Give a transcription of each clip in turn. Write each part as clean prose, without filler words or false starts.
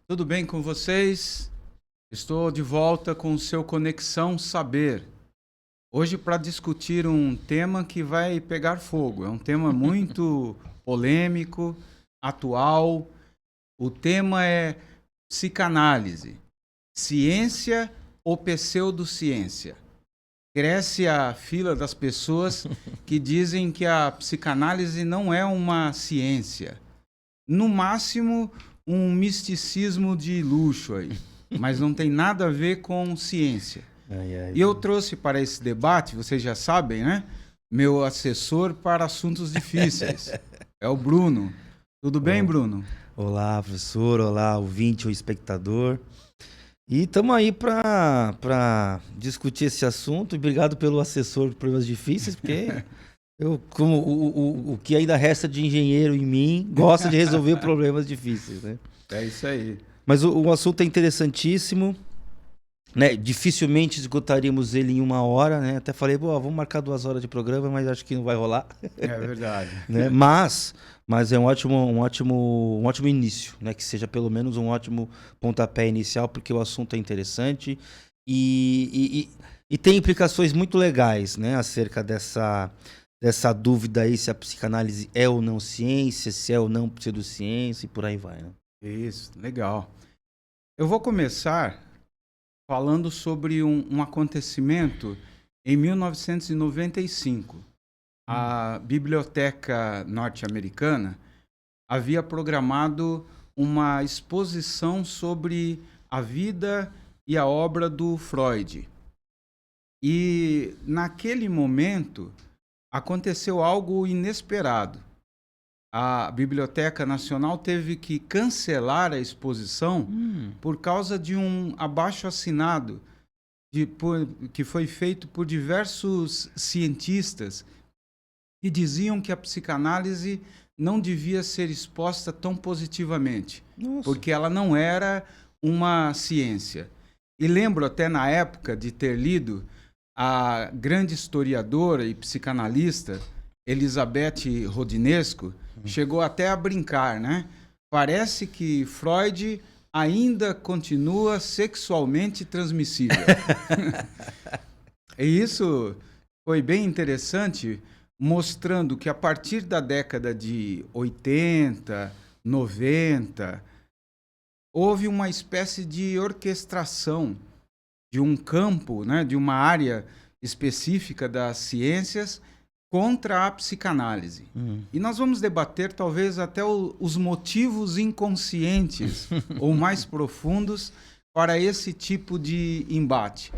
Tudo bem com vocês? Estou de volta com o seu Conexão Saber. Hoje para discutir um tema que vai pegar fogo. É um tema muito polêmico, atual. O tema é psicanálise. Ciência ou pseudociência? Cresce a fila das pessoas que dizem que a psicanálise não é uma ciência. No máximo, um misticismo de luxo aí, mas não tem nada a ver com ciência. E eu trouxe para esse debate, vocês já sabem, né? Meu assessor para assuntos difíceis. É o Bruno. Tudo bem, Bruno? Olá, professor. Olá, ouvinte ou espectador. E estamos aí para discutir esse assunto. E obrigado pelo assessor de problemas difíceis, porque eu, como o que ainda resta de engenheiro em mim, gosta de resolver problemas difíceis, né? É isso aí. Mas o assunto é interessantíssimo, né? Dificilmente esgotaríamos ele em 1 hora, né? Até falei, vamos marcar 2 horas de programa, mas acho que não vai rolar. É verdade. Né? Mas é um ótimo início, né? Que seja pelo menos um ótimo pontapé inicial, porque o assunto é interessante e tem implicações muito legais, né? Acerca dessa dúvida aí se a psicanálise é ou não ciência, se é ou não pseudociência e por aí vai, né? Isso, legal. Eu vou começar falando sobre um acontecimento em 1995. A Biblioteca Norte-Americana havia programado uma exposição sobre a vida e a obra do Freud. E naquele momento aconteceu algo inesperado. A Biblioteca Nacional teve que cancelar a exposição por causa de um abaixo-assinado que foi feito por diversos cientistas que diziam que a psicanálise não devia ser exposta tão positivamente, porque ela não era uma ciência. E lembro até na época de ter lido a grande historiadora e psicanalista Elizabeth Rodinesco, chegou até a brincar, né? Parece que Freud ainda continua sexualmente transmissível. E isso foi bem interessante, mostrando que a partir da década de 80, 90, houve uma espécie de orquestração de um campo, né, de uma área específica das ciências contra a psicanálise. E nós vamos debater talvez até os motivos inconscientes ou mais profundos para esse tipo de embate.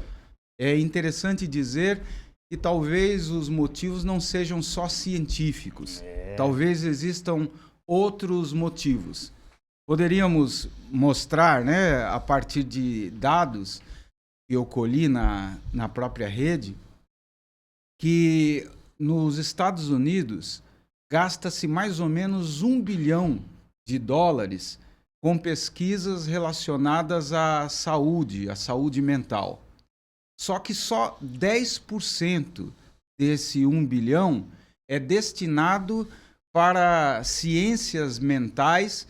É interessante dizer que talvez os motivos não sejam só científicos. Talvez existam outros motivos. Poderíamos mostrar, né, a partir de dados que eu colhi na própria rede, que nos Estados Unidos gasta-se mais ou menos US$ 1 bilhão com pesquisas relacionadas à saúde mental. Só que só 10% desse 1 bilhão é destinado para ciências mentais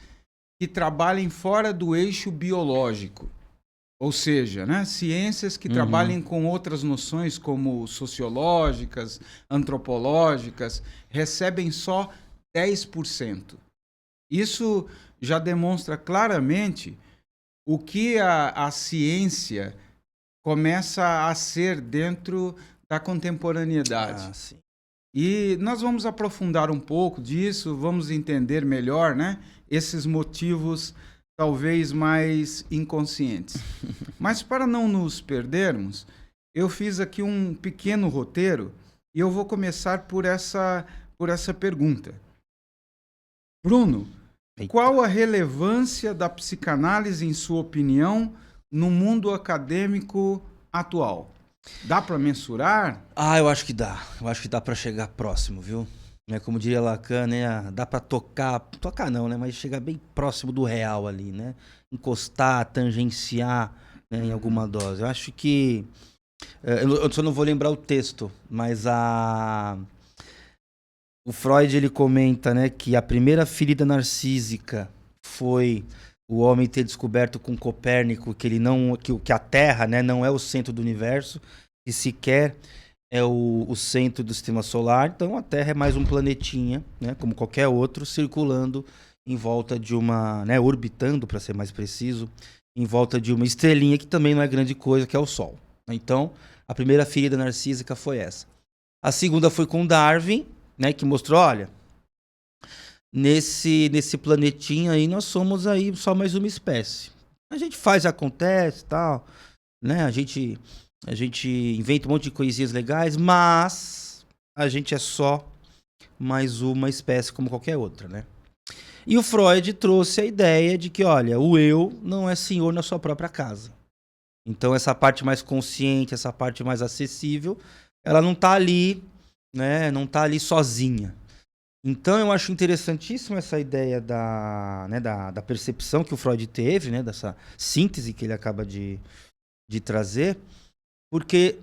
que trabalhem fora do eixo biológico. Ou seja, né, ciências que trabalhem com outras noções como sociológicas, antropológicas, recebem só 10%. Isso já demonstra claramente o que a ciência começa a ser dentro da contemporaneidade. Sim. E nós vamos aprofundar um pouco disso, vamos entender melhor, né, esses motivos talvez mais inconscientes. Mas para não nos perdermos, eu fiz aqui um pequeno roteiro e eu vou começar por essa pergunta. Bruno, qual a relevância da psicanálise, em sua opinião, no mundo acadêmico atual? Dá para mensurar? Eu acho que dá. Eu acho que dá para chegar próximo, viu? Né, como diria Lacan, né, dá para tocar não, né, mas chegar bem próximo do real ali, né? Encostar, tangenciar, né, em alguma dose. Eu acho que eu só não vou lembrar o texto, mas o Freud ele comenta, né, que a primeira ferida narcísica foi o homem ter descoberto com Copérnico que ele não, que a Terra, né, não é o centro do universo e sequer é o centro do sistema solar. Então a Terra é mais um planetinha, né, como qualquer outro, circulando em volta de uma, né, orbitando, para ser mais preciso, em volta de uma estrelinha que também não é grande coisa, que é o Sol. Então, a primeira ferida narcísica foi essa. A segunda foi com Darwin, né, que mostrou, olha, nesse planetinha aí nós somos aí só mais uma espécie. A gente faz, acontece, tal, né? A gente inventa um monte de coisinhas legais, mas a gente é só mais uma espécie como qualquer outra, né? E o Freud trouxe a ideia de que, olha, o eu não é senhor na sua própria casa. Então essa parte mais consciente, essa parte mais acessível, ela não tá ali, né? Não tá ali sozinha. Então eu acho interessantíssima essa ideia da percepção que o Freud teve, né? Dessa síntese que ele acaba de trazer, porque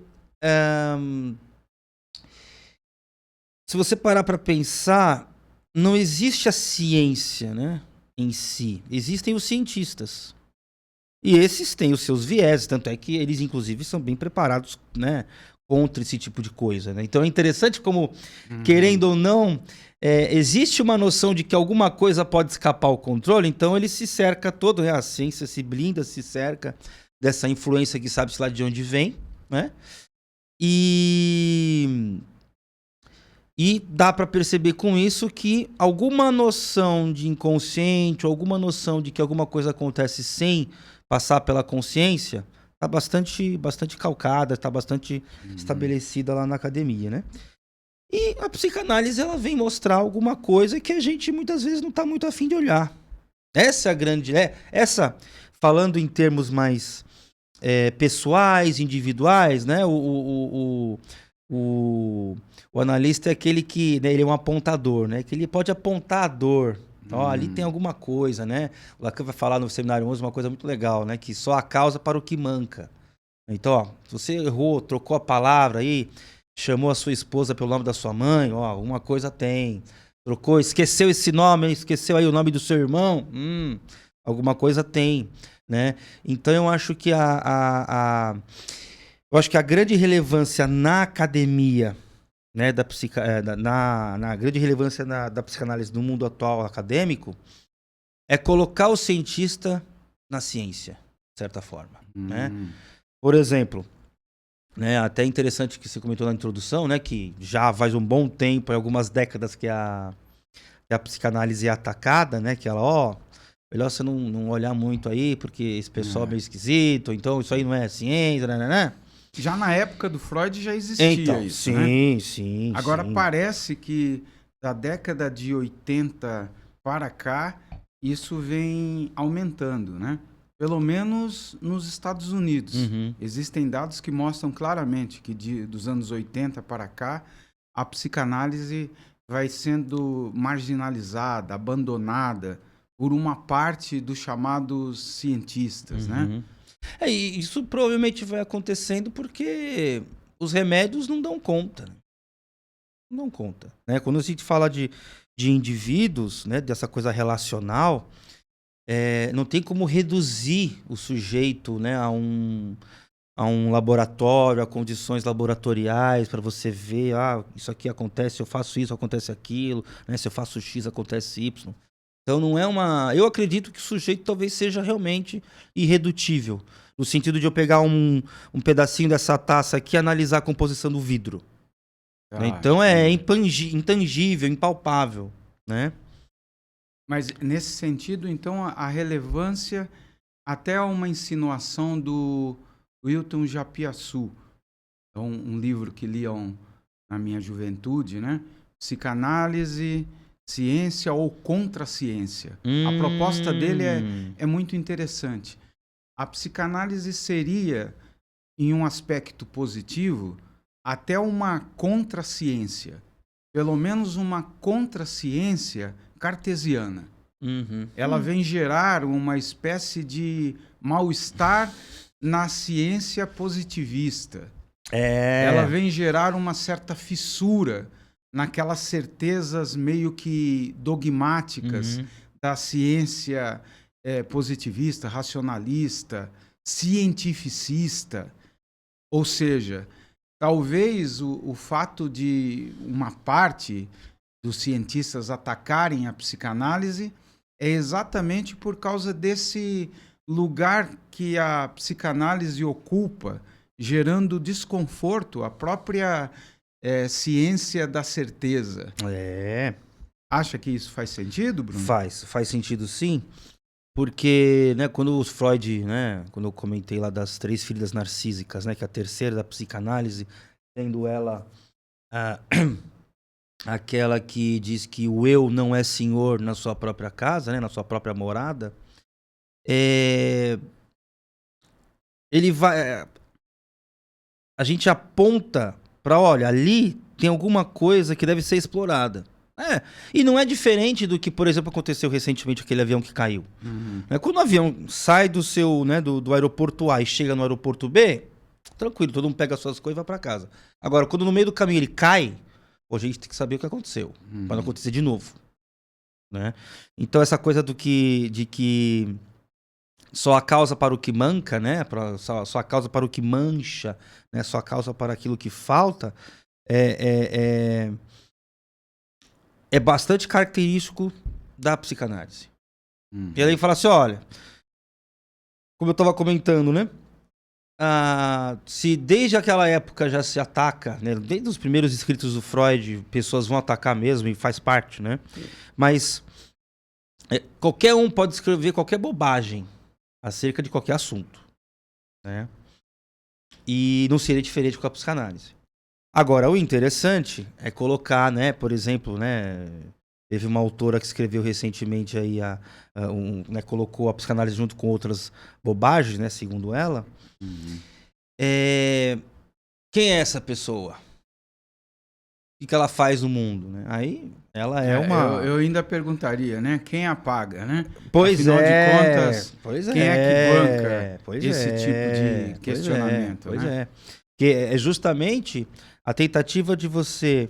se você parar para pensar, não existe a ciência, né, em si. Existem os cientistas. E esses têm os seus viés, tanto é que eles, inclusive, são bem preparados, né, contra esse tipo de coisa, né? Então é interessante como, querendo ou não, existe uma noção de que alguma coisa pode escapar ao controle, então ele se cerca todo, né? A ciência se blinda, se cerca dessa influência que sabe-se lá de onde vem, né? E dá para perceber com isso que alguma noção de inconsciente, alguma noção de que alguma coisa acontece sem passar pela consciência, está bastante calcada, está bastante estabelecida lá na academia, né? E a psicanálise ela vem mostrar alguma coisa que a gente muitas vezes não está muito afim de olhar. Essa é a grande, né? Essa, falando em termos mais pessoais, individuais, né? O analista é aquele que, né, ele é um apontador, né? Que ele pode apontar a dor. Ó, ali tem alguma coisa, né? O Lacan vai falar no seminário 11 uma coisa muito legal, né? Que só há causa para o que manca. Então, ó, se você errou, trocou a palavra aí, chamou a sua esposa pelo nome da sua mãe, ó, alguma coisa tem. Trocou, esqueceu esse nome, esqueceu aí o nome do seu irmão, alguma coisa tem, né? Então eu acho que eu acho que a grande relevância na academia, né, na grande relevância da psicanálise no mundo atual acadêmico, é colocar o cientista na ciência, de certa forma, né? Por exemplo, né, até interessante que você comentou na introdução, né, que já faz um bom tempo, algumas décadas que a psicanálise é atacada, né, que ela, ó, melhor você não olhar muito aí, porque esse pessoal é meio esquisito, então isso aí não é ciência, né? Já na época do Freud já existia então, isso, sim, né? sim. Agora sim. parece que da década de 80 para cá, isso vem aumentando, né? Pelo menos nos Estados Unidos. Existem dados que mostram claramente que dos anos 80 para cá, a psicanálise vai sendo marginalizada, abandonada por uma parte dos chamados cientistas, né? E isso provavelmente vai acontecendo porque os remédios não dão conta. Né? Não dão conta. Né? Quando a gente fala de indivíduos, né, dessa coisa relacional, não tem como reduzir o sujeito, né, a um laboratório, a condições laboratoriais para você ver, isso aqui acontece, eu faço isso, acontece aquilo, né, se eu faço X, acontece Y. Então não é uma... Eu acredito que o sujeito talvez seja realmente irredutível. No sentido de eu pegar um pedacinho dessa taça aqui e analisar a composição do vidro. Né? Então é intangível, impalpável. Né? Mas nesse sentido, então, a relevância, até uma insinuação do Wilton Japiaçu, um livro que liam na minha juventude, né? Psicanálise, ciência ou contra-ciência. A proposta dele é muito interessante. A psicanálise seria, em um aspecto positivo, até uma contra-ciência. Pelo menos uma contra-ciência cartesiana. Ela vem gerar uma espécie de mal-estar na ciência positivista. Ela vem gerar uma certa fissura naquelas certezas meio que dogmáticas da ciência positivista, racionalista, cientificista. Ou seja, talvez o fato de uma parte dos cientistas atacarem a psicanálise é exatamente por causa desse lugar que a psicanálise ocupa, gerando desconforto à própria ciência da certeza. Acha que isso faz sentido, Bruno? Faz sentido sim, porque, né, quando o Freud, né, quando eu comentei lá das 3 feridas narcísicas, né, que é a terceira da psicanálise, sendo ela aquela que diz que o eu não é senhor na sua própria casa, né, na sua própria morada, ele vai, a gente aponta para, olha, ali tem alguma coisa que deve ser explorada. E não é diferente do que, por exemplo, aconteceu recentemente aquele avião que caiu. Quando o avião sai do seu, né, do aeroporto A e chega no aeroporto B, tranquilo, todo mundo pega as suas coisas e vai para casa. Agora, quando no meio do caminho ele cai, a gente tem que saber o que aconteceu, para não acontecer de novo, né? Então essa coisa de que só a causa para o que manca, né? Só a causa para o que mancha, né? Só a causa para aquilo que falta é bastante característico da psicanálise. E aí ele fala assim, olha, como eu estava comentando, né? Se desde aquela época já se ataca, né? Desde os primeiros escritos do Freud, pessoas vão atacar mesmo e faz parte, né? Mas qualquer um pode escrever qualquer bobagem acerca de qualquer assunto, né? E não seria diferente com a psicanálise. Agora, o interessante é colocar, né, por exemplo, né, teve uma autora que escreveu recentemente aí, né, colocou a psicanálise junto com outras bobagens, né, segundo ela. Quem é essa pessoa? O que ela faz no mundo, né? Aí ela é uma... Eu ainda perguntaria, né? Quem a paga, né? Pois Afinal de contas, pois quem é que banca esse tipo de questionamento, Pois né? é. Que é justamente a tentativa de você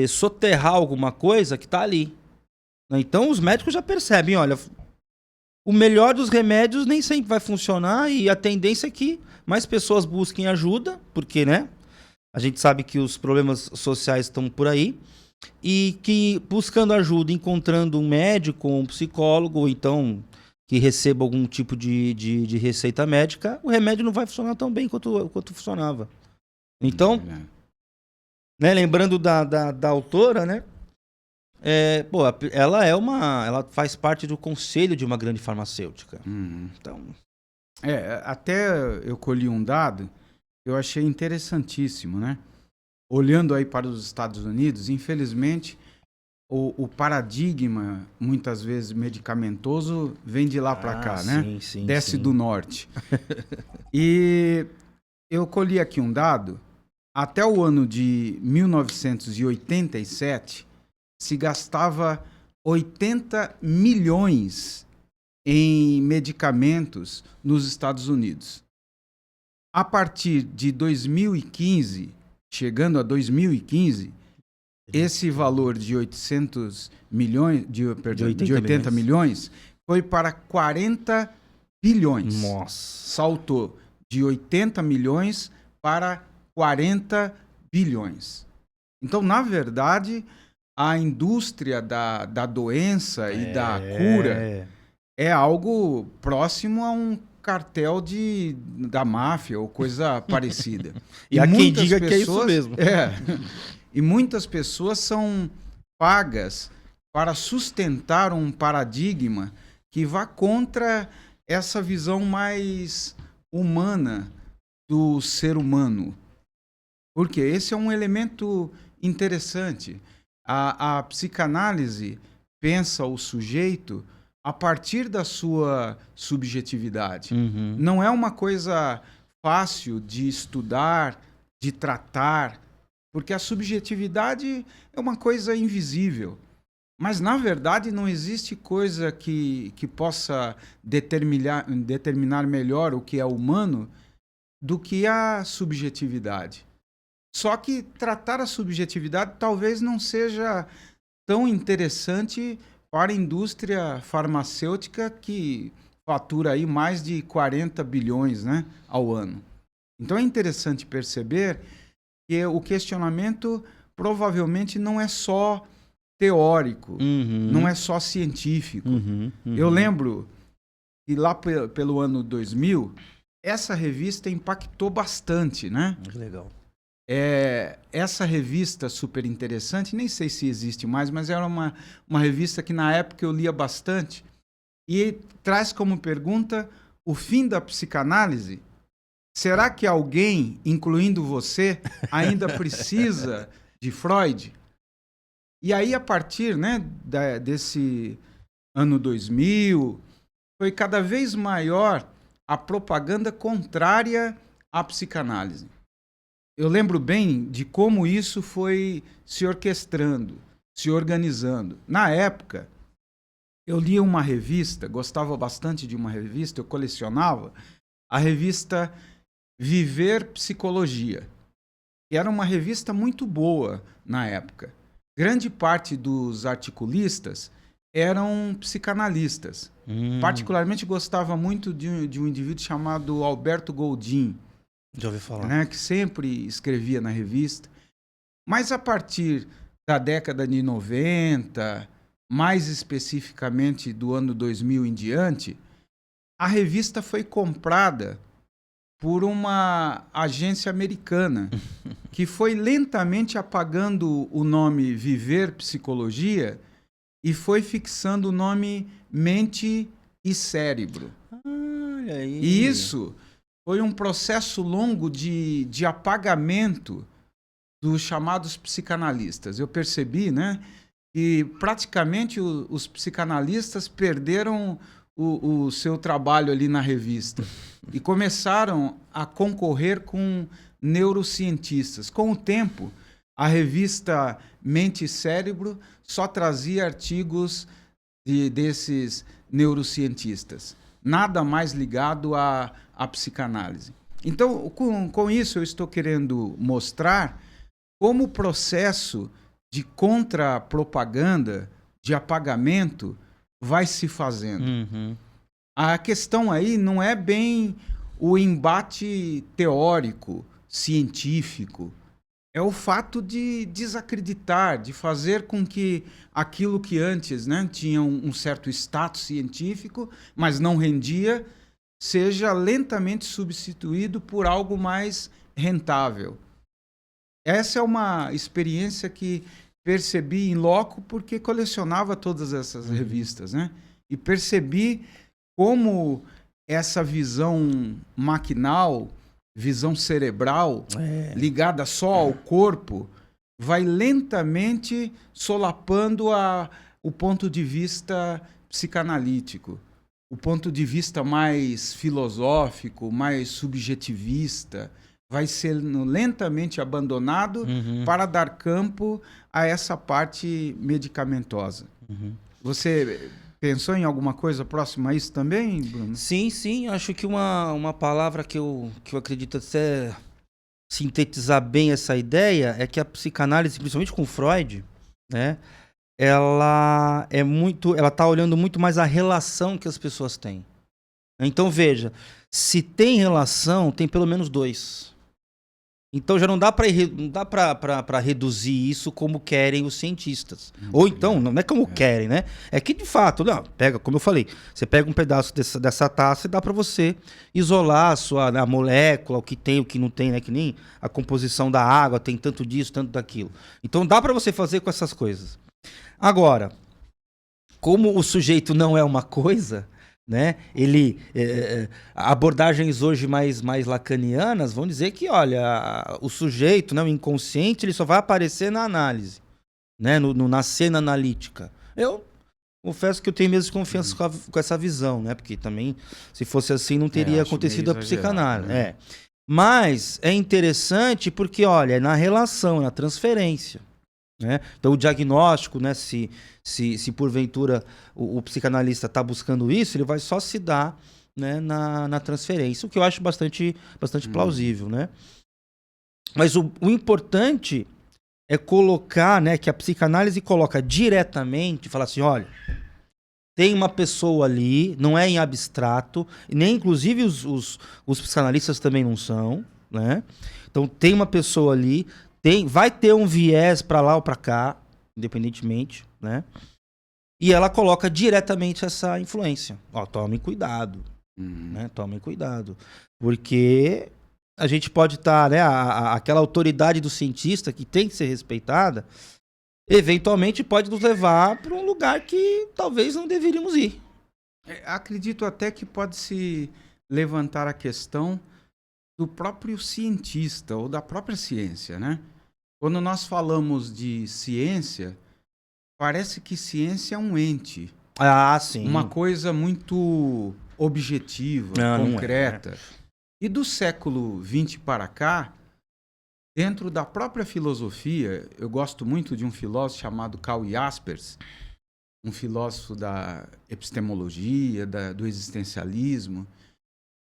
soterrar alguma coisa que está ali. Então os médicos já percebem, olha, o melhor dos remédios nem sempre vai funcionar e a tendência é que mais pessoas busquem ajuda, porque, né, a gente sabe que os problemas sociais estão por aí, e que buscando ajuda, encontrando um médico, um psicólogo, ou então que receba algum tipo de receita médica, o remédio não vai funcionar tão bem quanto funcionava. Então, né, lembrando da autora, né, ela faz parte do conselho de uma grande farmacêutica. Então, até eu colhi um dado que eu achei interessantíssimo, né? Olhando aí para os Estados Unidos, infelizmente, o paradigma, muitas vezes medicamentoso, vem de lá para cá, né? Desce do norte. E eu colhi aqui um dado, até o ano de 1987, se gastava 80 milhões em medicamentos nos Estados Unidos. A partir de 2015, chegando a 2015, esse valor de 800 milhões, de 80 milhões, foi para 40 bilhões. Nossa. Saltou de 80 milhões para 40 bilhões. Então, na verdade, a indústria da doença e da cura é algo próximo a um cartel da máfia ou coisa parecida. E há quem diga que é isso mesmo. E muitas pessoas são pagas para sustentar um paradigma que vá contra essa visão mais humana do ser humano. Porque esse é um elemento interessante. A psicanálise pensa o sujeito a partir da sua subjetividade. Não é uma coisa fácil de estudar, de tratar, porque a subjetividade é uma coisa invisível. Mas, na verdade, não existe coisa que possa determinar melhor o que é humano do que a subjetividade. Só que tratar a subjetividade talvez não seja tão interessante para a indústria farmacêutica que fatura aí mais de 40 bilhões, né, ao ano. Então é interessante perceber que o questionamento provavelmente não é só teórico, não é só científico. Eu lembro que lá pelo ano 2000, essa revista impactou bastante, né? Legal. Essa revista super interessante, nem sei se existe mais, mas era uma revista que na época eu lia bastante e traz como pergunta o fim da psicanálise. Será que alguém, incluindo você, ainda precisa de Freud? E aí, a partir, né, desse ano 2000, foi cada vez maior a propaganda contrária à psicanálise. Eu lembro bem de como isso foi se orquestrando, se organizando. Na época, eu lia uma revista, gostava bastante de uma revista, eu colecionava, a revista Viver Psicologia, que era uma revista muito boa na época. Grande parte dos articulistas eram psicanalistas. Particularmente gostava muito de um indivíduo chamado Alberto Goldin, Já ouvi falar. né, que sempre escrevia na revista. Mas a partir da década de 90, mais especificamente do ano 2000 em diante, a revista foi comprada por uma agência americana que foi lentamente apagando o nome Viver Psicologia e foi fixando o nome Mente e Cérebro. Olha aí. E isso foi um processo longo de apagamento dos chamados psicanalistas. Eu percebi, né, que praticamente os psicanalistas perderam o seu trabalho ali na revista e começaram a concorrer com neurocientistas. Com o tempo, a revista Mente e Cérebro só trazia artigos desses neurocientistas, nada mais ligado à psicanálise. Então, com isso, eu estou querendo mostrar como o processo de contra-propaganda, de apagamento, vai se fazendo. A questão aí não é bem o embate teórico, científico. É o fato de desacreditar, de fazer com que aquilo que antes, né, tinha um certo status científico, mas não rendia, seja lentamente substituído por algo mais rentável. Essa é uma experiência que percebi em loco porque colecionava todas essas revistas, né? E percebi como essa visão maquinal, visão cerebral, ligada só ao corpo, vai lentamente solapando o ponto de vista psicanalítico, o ponto de vista mais filosófico, mais subjetivista, vai sendo lentamente abandonado para dar campo a essa parte medicamentosa. Você pensou em alguma coisa próxima a isso também, Bruno? Sim. Acho que uma palavra que eu acredito até sintetizar bem essa ideia é que a psicanálise, principalmente com Freud, né, ela tá olhando muito mais a relação que as pessoas têm. Então, veja, se tem relação, tem pelo menos dois. Então já não dá para reduzir isso como querem os cientistas. Ou então, não é como querem, né? É que de fato, não, pega, como eu falei, você pega um pedaço dessa taça e dá para você isolar a molécula, o que tem, o que não tem, né? Que nem a composição da água, tem tanto disso, tanto daquilo. Então dá para você fazer com essas coisas. Agora, como o sujeito não é uma coisa, né? Abordagens hoje mais lacanianas vão dizer que, olha, o sujeito, né, o inconsciente, ele só vai aparecer na análise, né, na cena analítica. Eu confesso que eu tenho mesmo confiança com essa visão, né? Porque também, se fosse assim, não teria acontecido a psicanálise. Né? Mas é interessante porque, olha, é na relação, na transferência. Né? Então o diagnóstico, né, se porventura o psicanalista está buscando isso, ele vai só se dar, né, na transferência, o que eu acho bastante plausível, né? Mas o importante é colocar, né, que a psicanálise coloca diretamente, fala assim, olha, tem uma pessoa ali, não é em abstrato, e nem inclusive os psicanalistas também não são, né? Então tem uma pessoa ali, vai ter um viés para lá ou para cá, independentemente, né? E ela coloca diretamente essa influência. Ó, tomem cuidado, né? Tomem cuidado, porque a gente pode estar, né? Aquela autoridade do cientista que tem que ser respeitada, eventualmente pode nos levar para um lugar que talvez não deveríamos ir. Acredito até que pode se levantar a questão do próprio cientista ou da própria ciência, né? Quando nós falamos de ciência, parece que ciência é um ente. Ah, sim. Uma coisa muito objetiva, concreta. E do século XX para cá, dentro da própria filosofia, eu gosto muito de um filósofo chamado Karl Jaspers, um filósofo da epistemologia, do existencialismo.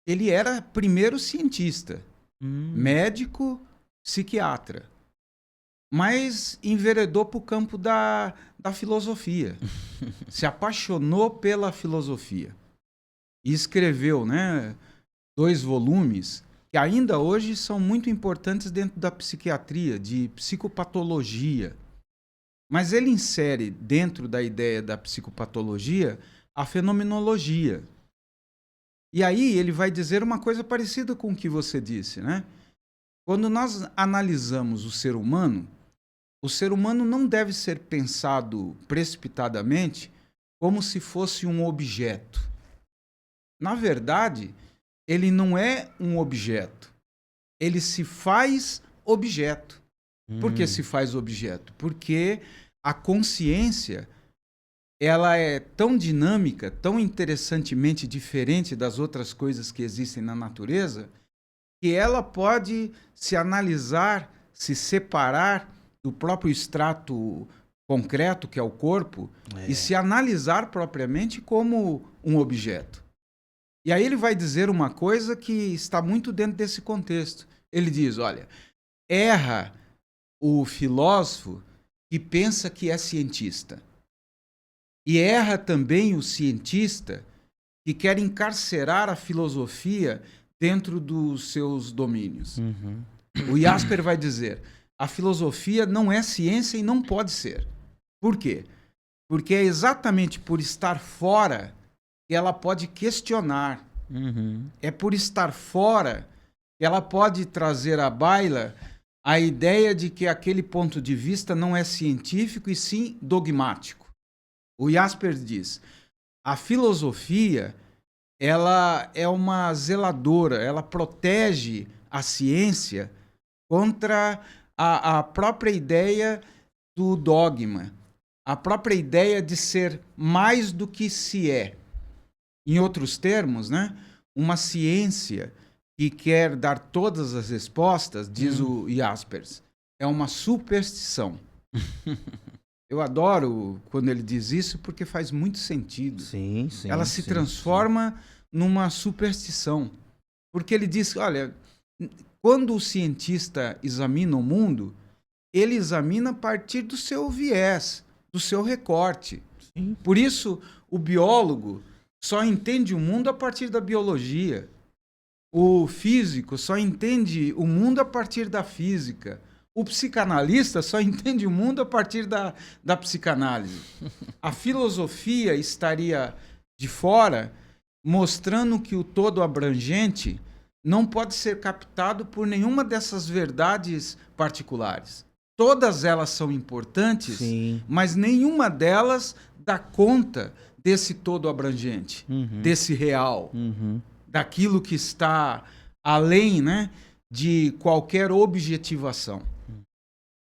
Ele era primeiro cientista, médico, psiquiatra, mas enveredou para o campo da filosofia. Se apaixonou pela filosofia. E escreveu, né, 2 volumes que ainda hoje são muito importantes dentro da psiquiatria, de psicopatologia. Mas ele insere dentro da ideia da psicopatologia a fenomenologia. E aí ele vai dizer uma coisa parecida com o que você disse, né? Quando nós analisamos o ser humano não deve ser pensado precipitadamente como se fosse um objeto. Na verdade, ele não é um objeto. Ele se faz objeto. Por que se faz objeto? Porque a consciência, ela é tão dinâmica, tão interessantemente diferente das outras coisas que existem na natureza, que ela pode se analisar, se separar do próprio extrato concreto, que é o corpo, e se analisar propriamente como um objeto. E aí ele vai dizer uma coisa que está muito dentro desse contexto. Ele diz, olha, erra o filósofo que pensa que é cientista. E erra também o cientista que quer encarcerar a filosofia dentro dos seus domínios. O Jasper vai dizer, a filosofia não é ciência e não pode ser. Por quê? Porque é exatamente por estar fora que ela pode questionar. É por estar fora que ela pode trazer à baila a ideia de que aquele ponto de vista não é científico e sim dogmático. O Jaspers diz, a filosofia, ela é uma zeladora, ela protege a ciência contra a própria ideia do dogma, a própria ideia de ser mais do que se é. Em outros termos, né, uma ciência que quer dar todas as respostas, diz o Jaspers, é uma superstição. Eu adoro quando ele diz isso porque faz muito sentido. Sim, ela se transforma numa superstição. Porque ele diz, olha, quando o cientista examina o mundo, ele examina a partir do seu viés, do seu recorte. Sim. Por isso, o biólogo só entende o mundo a partir da biologia. O físico só entende o mundo a partir da física. O psicanalista só entende o mundo a partir da psicanálise. A filosofia estaria de fora, mostrando que o todo abrangente não pode ser captado por nenhuma dessas verdades particulares. Todas elas são importantes, sim, mas nenhuma delas dá conta desse todo abrangente, desse real, daquilo que está além, né, de qualquer objetivação.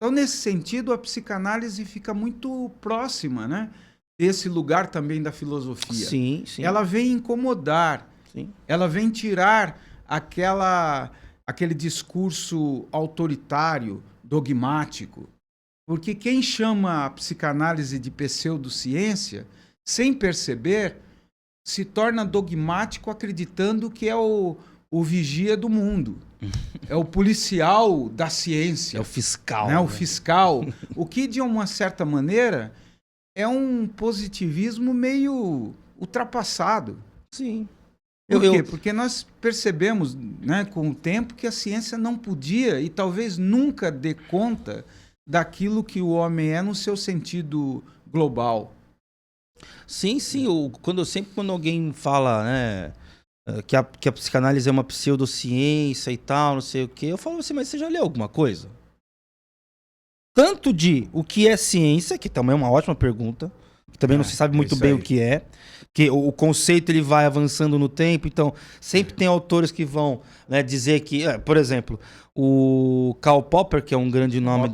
Então, nesse sentido, a psicanálise fica muito próxima, né, desse lugar também da filosofia. Sim, sim. Ela vem incomodar, sim, ela vem tirar aquele discurso autoritário, dogmático. Porque quem chama a psicanálise de pseudociência, sem perceber, se torna dogmático acreditando que é o o vigia do mundo. É o policial da ciência. É o fiscal. Né? O fiscal. O que, de uma certa maneira, é um positivismo meio ultrapassado. Sim. Por quê? Porque nós percebemos, né, com o tempo que a ciência não podia e talvez nunca dê conta daquilo que o homem é no seu sentido global. Sim. Quando alguém fala, né, que a psicanálise é uma pseudociência e tal, não sei o quê, eu falo assim, mas você já leu alguma coisa? Tanto de o que é ciência, que também é uma ótima pergunta, que também não se sabe muito bem o que é, que o conceito ele vai avançando no tempo, então sempre tem autores que vão, né, dizer que, por exemplo, o Karl Popper, que é um grande nome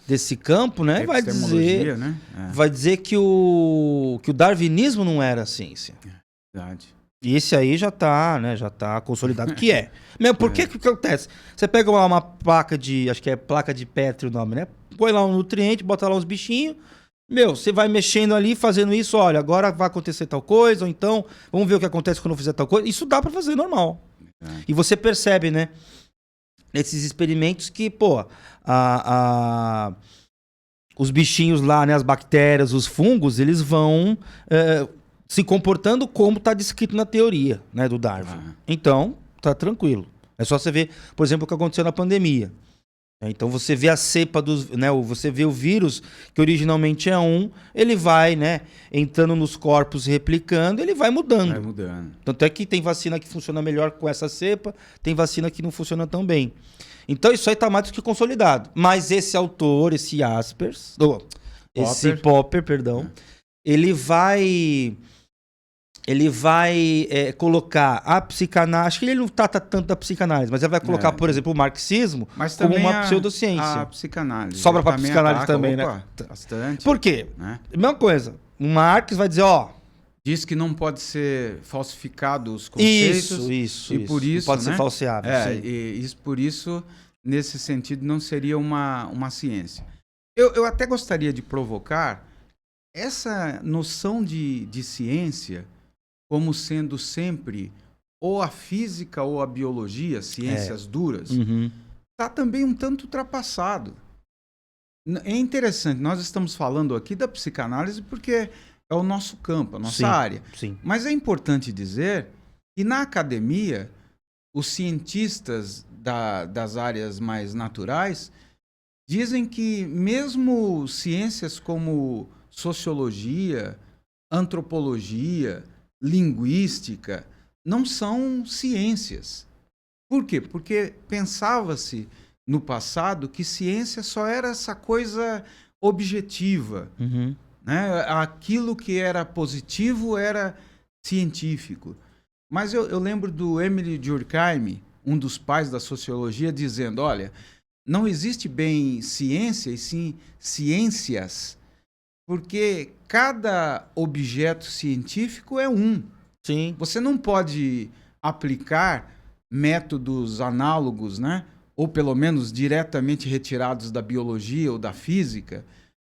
desse campo, né, vai dizer, né? vai dizer que o darwinismo não era ciência. Verdade. E esse aí já tá consolidado que é. Mesmo porque que acontece? Você pega uma placa acho que é placa de Petri o nome, né? Põe lá um nutriente, bota lá uns bichinhos. Você vai mexendo ali, fazendo isso, olha, agora vai acontecer tal coisa, ou então, vamos ver o que acontece quando eu fizer tal coisa. Isso dá pra fazer normal. E você percebe, né, nesses experimentos que, os bichinhos lá, né, as bactérias, os fungos, eles vão se comportando como está descrito na teoria, né, do Darwin. Então, tá tranquilo. É só você ver, por exemplo, o que aconteceu na pandemia. Então você vê a cepa você vê o vírus, que originalmente é ele vai, né, entrando nos corpos e replicando, ele vai mudando. Vai mudando. Tanto é que tem vacina que funciona melhor com essa cepa, tem vacina que não funciona tão bem. Então isso aí tá mais do que consolidado. Mas esse autor, esse Popper, ele vai colocar a psicanálise, acho que ele não trata tanto da psicanálise, mas ele vai colocar, por exemplo, o marxismo como uma pseudociência. A psicanálise. Sobra para psicanálise também, né? Bastante. Por quê? Né? Mesma coisa. O Marx vai dizer, diz que não pode ser falsificado os conceitos. Isso. Por isso, não pode ser falseável. Por isso, nesse sentido, não seria uma ciência. Eu até gostaria de provocar essa noção de ciência como sendo sempre ou a física ou a biologia, ciências duras, está também um tanto ultrapassado. É interessante, nós estamos falando aqui da psicanálise porque é o nosso campo, a nossa área. Sim. Mas é importante dizer que na academia, os cientistas das áreas mais naturais dizem que mesmo ciências como sociologia, antropologia, linguística, não são ciências. Por quê? Porque pensava-se no passado que ciência só era essa coisa objetiva. Né? Aquilo que era positivo era científico. Mas eu lembro do Emile Durkheim, um dos pais da sociologia, dizendo, olha, não existe bem ciência e sim ciências, porque cada objeto científico é um. Sim. Você não pode aplicar métodos análogos, né? Ou pelo menos diretamente retirados da biologia ou da física,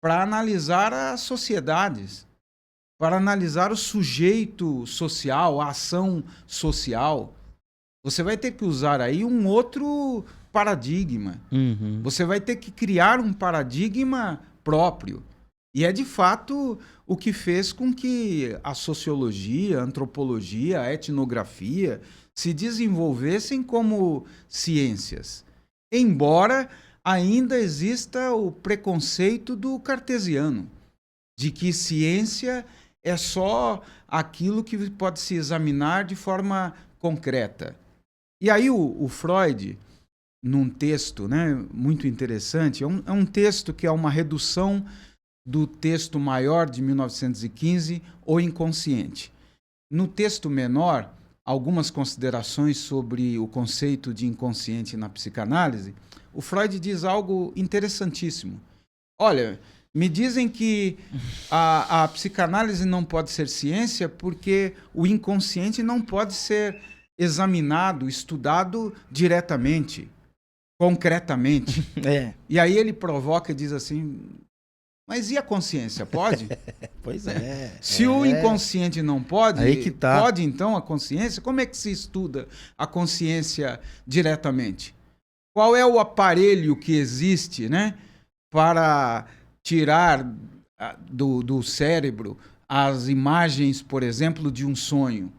para analisar as sociedades, para analisar o sujeito social, a ação social. Você vai ter que usar aí um outro paradigma. Você vai ter que criar um paradigma próprio. E é, de fato, o que fez com que a sociologia, a antropologia, a etnografia se desenvolvessem como ciências. Embora ainda exista o preconceito do cartesiano, de que ciência é só aquilo que pode se examinar de forma concreta. E aí o Freud, num texto, né, muito interessante, é um texto que é uma redução do texto maior de 1915, O Inconsciente. No texto menor, algumas considerações sobre o conceito de inconsciente na psicanálise, o Freud diz algo interessantíssimo. Olha, me dizem que a psicanálise não pode ser ciência porque o inconsciente não pode ser examinado, estudado diretamente, concretamente. E aí ele provoca e diz assim, Mas e a consciência? Pode? Pois é. Se o inconsciente não pode, Aí que tá. pode então a consciência? Como é que se estuda a consciência diretamente? Qual é o aparelho que existe, né, para tirar do cérebro as imagens, por exemplo, de um sonho?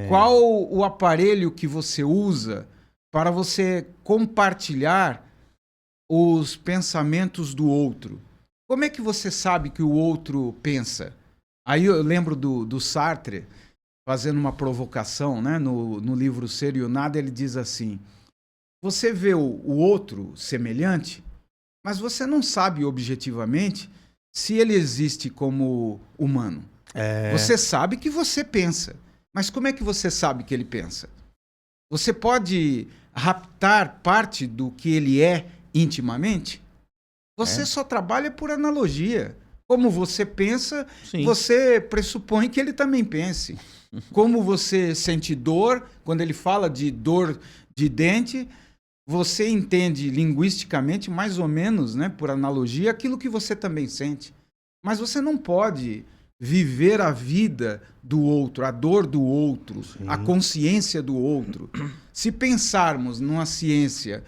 Qual o aparelho que você usa para você compartilhar os pensamentos do outro? Como é que você sabe que o outro pensa? Aí eu lembro do Sartre fazendo uma provocação, né? No livro Ser e o Nada, ele diz assim: você vê o outro semelhante, mas você não sabe objetivamente se ele existe como humano. Você sabe que você pensa, mas como é que você sabe que ele pensa? Você pode raptar parte do que ele é intimamente? Você só trabalha por analogia. Como você pensa, Sim. você pressupõe que ele também pense. Como você sente dor, quando ele fala de dor de dente, você entende linguisticamente, mais ou menos, né, por analogia, aquilo que você também sente. Mas você não pode viver a vida do outro, a dor do outro, a consciência do outro. Se pensarmos numa ciência,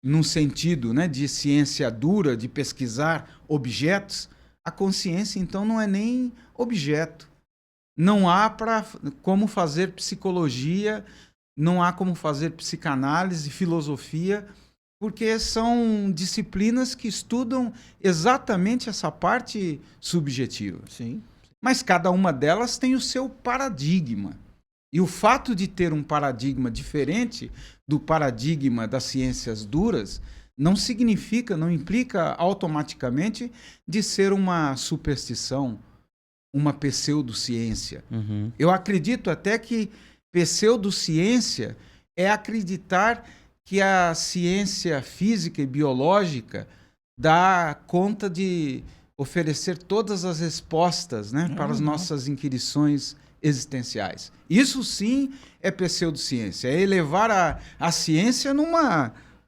num sentido, né, de ciência dura, de pesquisar objetos, a consciência, então, não é nem objeto. Não há como fazer psicologia, não há como fazer psicanálise, filosofia, porque são disciplinas que estudam exatamente essa parte subjetiva. Sim. Mas cada uma delas tem o seu paradigma. E o fato de ter um paradigma diferente do paradigma das ciências duras não significa, não implica automaticamente de ser uma superstição, uma pseudociência. Eu acredito até que pseudociência é acreditar que a ciência física e biológica dá conta de oferecer todas as respostas, né, para as nossas inquirições existenciais. Isso sim é pseudociência, é elevar a ciência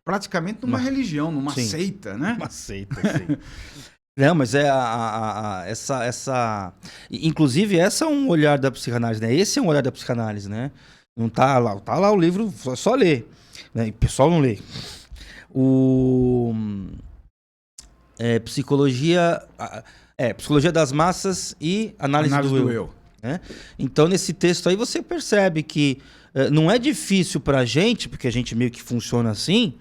praticamente numa religião, numa seita, né? Uma seita, sim. Não, mas inclusive, essa é um olhar da psicanálise, né? Esse é um olhar da psicanálise, né? Não tá lá o livro, só ler. Né? O pessoal não lê. Psicologia das massas e análise do eu. Né? Então, nesse texto aí, você percebe que não é difícil pra gente, porque a gente meio que funciona assim,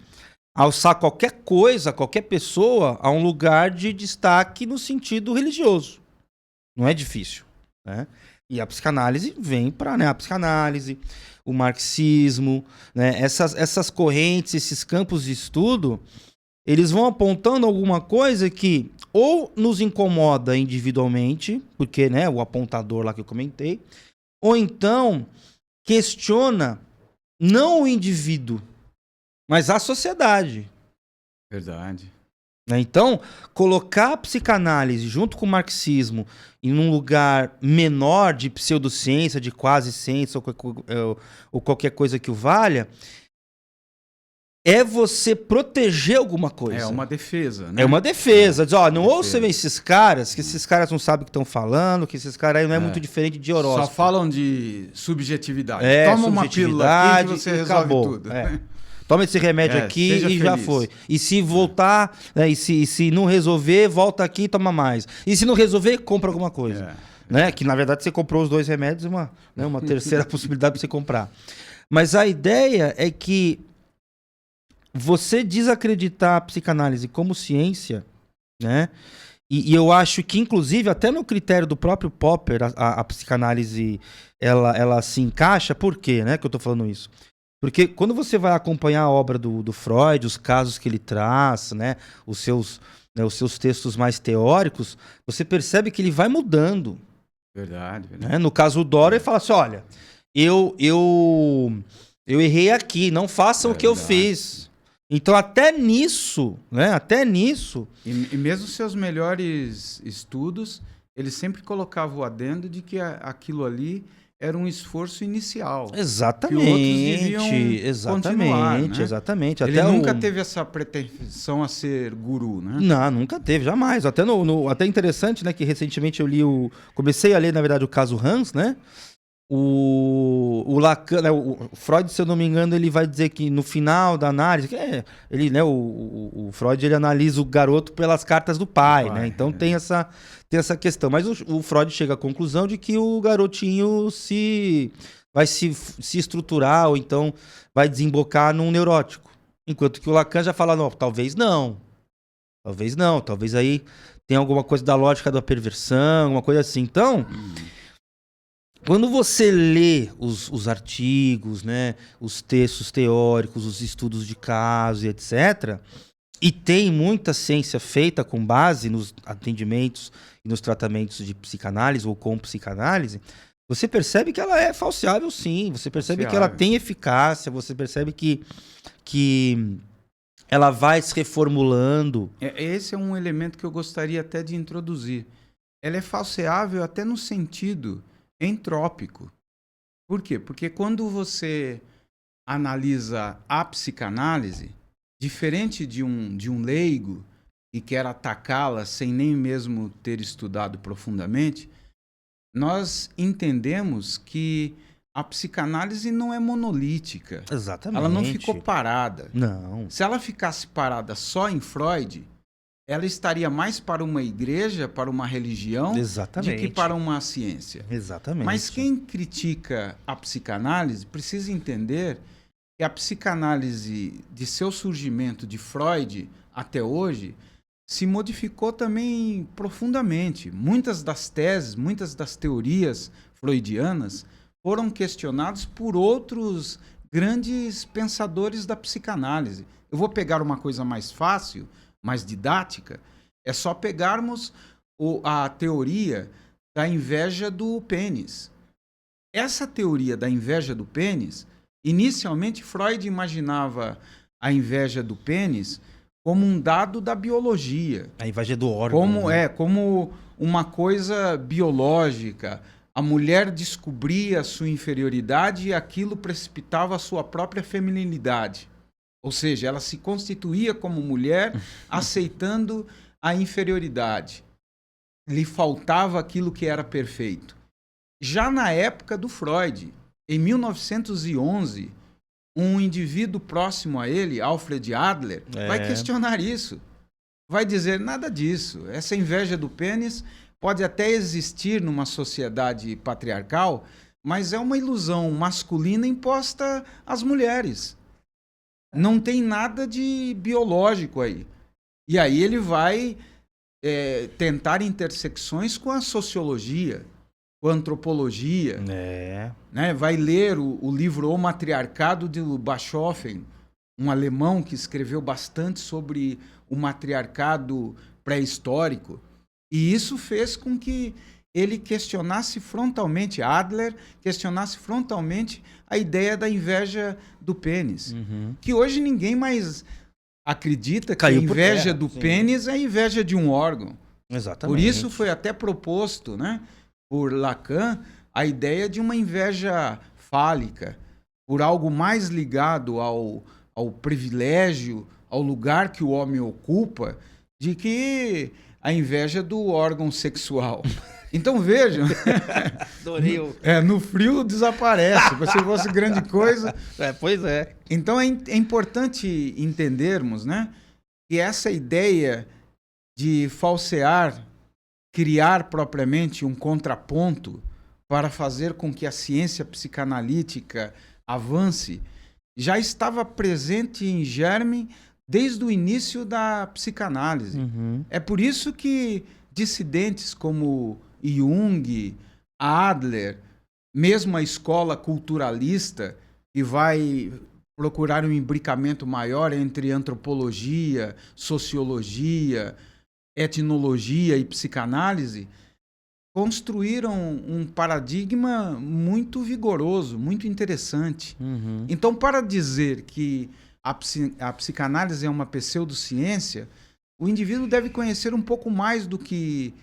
alçar qualquer coisa, qualquer pessoa a um lugar de destaque no sentido religioso. Não é difícil. Né? E a psicanálise vem para, né, a psicanálise, o marxismo, né, essas correntes, esses campos de estudo, eles vão apontando alguma coisa que ou nos incomoda individualmente, porque, né, o apontador lá que eu comentei, ou então questiona não o indivíduo, mas a sociedade. Verdade. Então, colocar a psicanálise junto com o marxismo em um lugar menor de pseudociência, de quase ciência ou qualquer coisa que o valha, é você proteger alguma coisa. É uma defesa, né? É uma defesa. Diz, não ouçam esses caras, que esses caras não sabem o que estão falando, que esses caras aí não é muito diferente de horóscopo. Só falam de subjetividade. Toma uma pílula aqui que você resolve acabou. Tudo. Toma esse remédio aqui e feliz. Já foi. E se voltar, né, e se não resolver, volta aqui e toma mais. E se não resolver, compra alguma coisa. Né? Que na verdade você comprou os 2 remédios e uma terceira possibilidade para você comprar. Mas a ideia é que você desacreditar a psicanálise como ciência, né? E eu acho que, inclusive, até no critério do próprio Popper, a psicanálise ela se encaixa. Por quê, né, que eu tô falando isso? Porque quando você vai acompanhar a obra do Freud, os casos que ele traz, né, os seus textos mais teóricos, você percebe que ele vai mudando. Verdade. Né? No caso do Dora, ele fala assim, olha, eu errei aqui, não façam o que eu fiz. Então, até nisso, né? Até nisso... E mesmo seus melhores estudos, ele sempre colocava o adendo de que aquilo ali era um esforço inicial. Exatamente, que outros deviam continuar, né? exatamente. Ele Até nunca teve essa pretensão a ser guru, né? Não, nunca teve, jamais. Até até interessante, né, que recentemente eu comecei a ler, na verdade, o caso Hans, né? O Lacan, né, o Freud, se eu não me engano, ele vai dizer que no final da análise, ele, né, o Freud, ele analisa o garoto pelas cartas do pai, né? Então tem essa questão. Mas o Freud chega à conclusão de que o garotinho vai se estruturar ou então vai desembocar num neurótico. Enquanto que o Lacan já fala, não, talvez não. Talvez não, talvez aí tenha alguma coisa da lógica da perversão, alguma coisa assim. Então, quando você lê os artigos, né, os textos teóricos, os estudos de caso e etc., e tem muita ciência feita com base nos atendimentos e nos tratamentos de psicanálise ou com psicanálise, você percebe que ela é falseável, sim. Você percebe que ela tem eficácia, você percebe que ela vai se reformulando. Esse é um elemento que eu gostaria até de introduzir. Ela é falseável até no sentido entrópico. Por quê? Porque quando você analisa a psicanálise, diferente de um leigo e quer atacá-la sem nem mesmo ter estudado profundamente, nós entendemos que a psicanálise não é monolítica. Exatamente. Ela não ficou parada. Não. Se ela ficasse parada só em Freud, ela estaria mais para uma igreja, para uma religião, Exatamente, do que para uma ciência. Exatamente. Mas quem critica a psicanálise precisa entender que a psicanálise, de seu surgimento de Freud até hoje, se modificou também profundamente. Muitas das teses, muitas das teorias freudianas foram questionadas por outros grandes pensadores da psicanálise. Eu vou pegar uma coisa mais fácil, mais didática, é só pegarmos a teoria da inveja do pênis. Essa teoria da inveja do pênis, inicialmente Freud imaginava a inveja do pênis como um dado da biologia. A inveja do órgão. Como uma coisa biológica. A mulher descobria a sua inferioridade e aquilo precipitava a sua própria feminilidade. Ou seja, ela se constituía como mulher aceitando a inferioridade. Lhe faltava aquilo que era perfeito. Já na época do Freud, em 1911, um indivíduo próximo a ele, Alfred Adler, vai questionar isso. Vai dizer nada disso. Essa inveja do pênis pode até existir numa sociedade patriarcal, mas é uma ilusão masculina imposta às mulheres. Não tem nada de biológico aí. E aí ele vai tentar intersecções com a sociologia, com a antropologia. Né? Vai ler o livro O Matriarcado de Bachofen, um alemão que escreveu bastante sobre o matriarcado pré-histórico. E isso fez com que ele questionasse frontalmente, Adler questionasse frontalmente a ideia da inveja do pênis. Que hoje ninguém mais acredita que a inveja do pênis é a inveja de um órgão. Exatamente. Por isso foi até proposto, né, por Lacan, a ideia de uma inveja fálica, por algo mais ligado ao privilégio, ao lugar que o homem ocupa, de que a inveja do órgão sexual. Então vejam, Adorei no frio desaparece, se fosse grande coisa. Pois é. Então é importante entendermos, né, que essa ideia de falsear, criar propriamente um contraponto para fazer com que a ciência psicanalítica avance, já estava presente em germe desde o início da psicanálise. É por isso que dissidentes como Jung, Adler, mesmo a escola culturalista, que vai procurar um imbricamento maior entre antropologia, sociologia, etnologia e psicanálise, construíram um paradigma muito vigoroso, muito interessante. Então, para dizer que a psicanálise é uma pseudociência, o indivíduo deve conhecer um pouco mais do que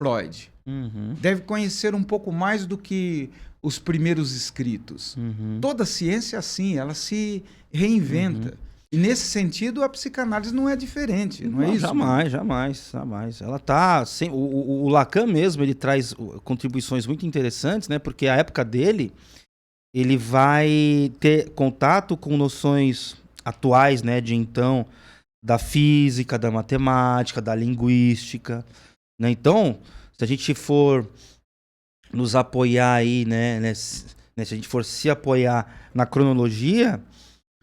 Freud. Uhum. Deve conhecer um pouco mais do que os primeiros escritos. Uhum. Toda ciência é assim, ela se reinventa. E nesse sentido, a psicanálise não é diferente, não é isso? Jamais, jamais, jamais. Ela tá sem, o Lacan mesmo, ele traz contribuições muito interessantes, né? Porque a época dele, ele vai ter contato com noções atuais, né? De então, da física, da matemática, da linguística, né? Então, se a gente for nos apoiar aí, né, se a gente for se apoiar na cronologia,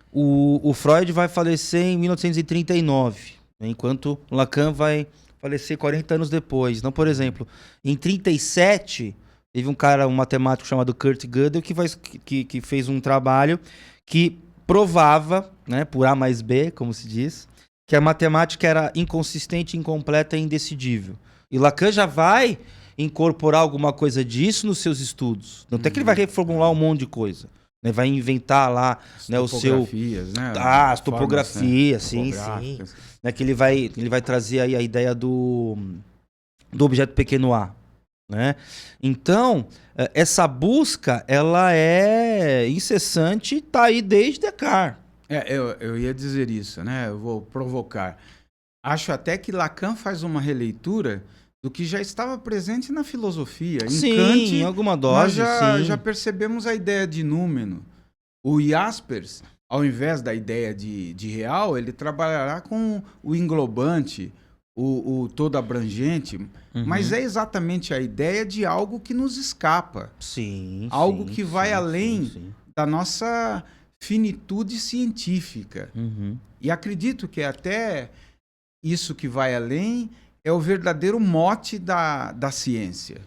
o Freud vai falecer em 1939, né, enquanto o Lacan vai falecer 40 anos depois. Então, por exemplo, em 37, teve um matemático chamado Kurt Gödel, que fez um trabalho que provava, né, por A mais B, como se diz, que a matemática era inconsistente, incompleta e indecidível. E Lacan já vai incorporar alguma coisa disso nos seus estudos. Não tem que ele vai reformular um monte de coisa. Né? Vai inventar lá, né, o seu... né? as topografias, sim. Né? Que ele vai trazer aí a ideia do objeto pequeno a. Né? Então, essa busca, ela é incessante e está aí desde Descartes. Eu ia dizer isso, né? Eu vou provocar. Acho até que Lacan faz uma releitura do que já estava presente na filosofia. Em Sim, Kant, em alguma dose, nós sim. já percebemos a ideia de númeno. O Jaspers, ao invés da ideia de real, ele trabalhará com o englobante, o todo abrangente, mas é exatamente a ideia de algo que nos escapa. Sim. Algo que vai além sim. da nossa finitude científica. E acredito que até isso que vai além é o verdadeiro mote da ciência.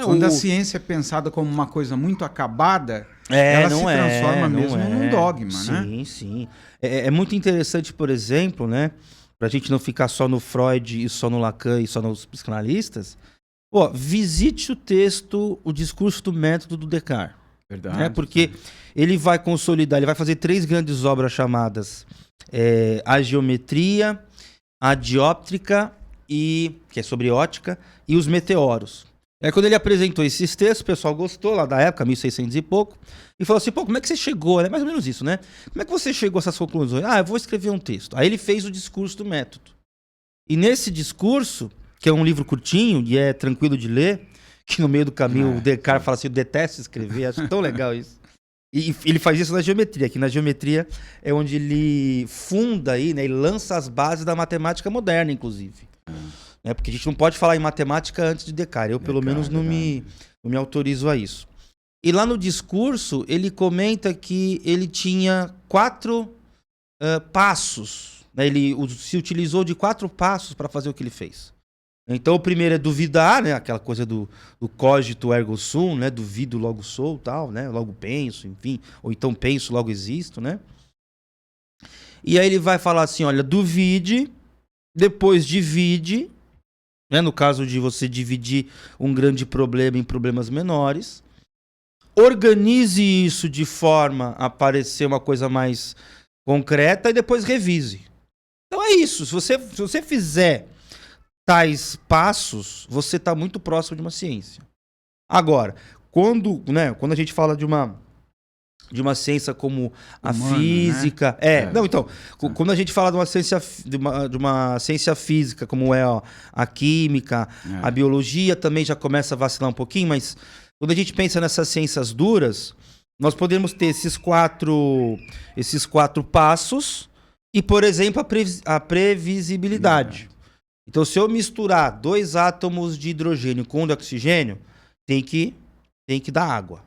Quando a ciência é pensada como uma coisa muito acabada, ela se transforma mesmo num dogma, né? Sim, sim. É muito interessante, por exemplo, né? Pra gente não ficar só no Freud e só no Lacan e só nos psicanalistas, visite o texto, o discurso do método do Descartes. Verdade. Né? Porque ele vai consolidar, ele vai fazer 3 grandes obras chamadas a geometria, a dióptrica, que é sobre ótica, e os meteoros. Quando ele apresentou esses textos, o pessoal gostou lá da época, 1600 e pouco, e falou assim, como é que você chegou? É mais ou menos isso, né? Como é que você chegou a essas conclusões? Eu vou escrever um texto. Aí ele fez o discurso do método. E nesse discurso, que é um livro curtinho e é tranquilo de ler, que no meio do caminho o Descartes fala assim, eu detesto escrever, acho tão legal isso. E ele faz isso na geometria, que na geometria é onde ele funda aí, né, e lança as bases da matemática moderna, inclusive. Né, porque a gente não pode falar em matemática antes de Descartes. Eu, pelo menos, não me autorizo a isso. E lá no discurso, ele comenta que ele tinha 4 passos. Né, ele se utilizou de 4 passos para fazer o que ele fez. Então, o primeiro é duvidar, né, aquela coisa do cogito ergo sum, né, duvido, logo sou, tal, né, logo penso, enfim. Ou então penso, logo existo, né. E aí ele vai falar assim, olha, duvide, depois divide, né, no caso de você dividir um grande problema em problemas menores, organize isso de forma a parecer uma coisa mais concreta e depois revise. Então é isso, se você fizer tais passos, você está muito próximo de uma ciência. Agora, quando a gente fala de uma ciência como a física, né? Quando a gente fala de uma ciência física, como é a química, a biologia também já começa a vacilar um pouquinho, mas quando a gente pensa nessas ciências duras, nós podemos ter esses quatro passos e, por exemplo, a previsibilidade. Então, se eu misturar 2 átomos de hidrogênio com de oxigênio, tem que dar água.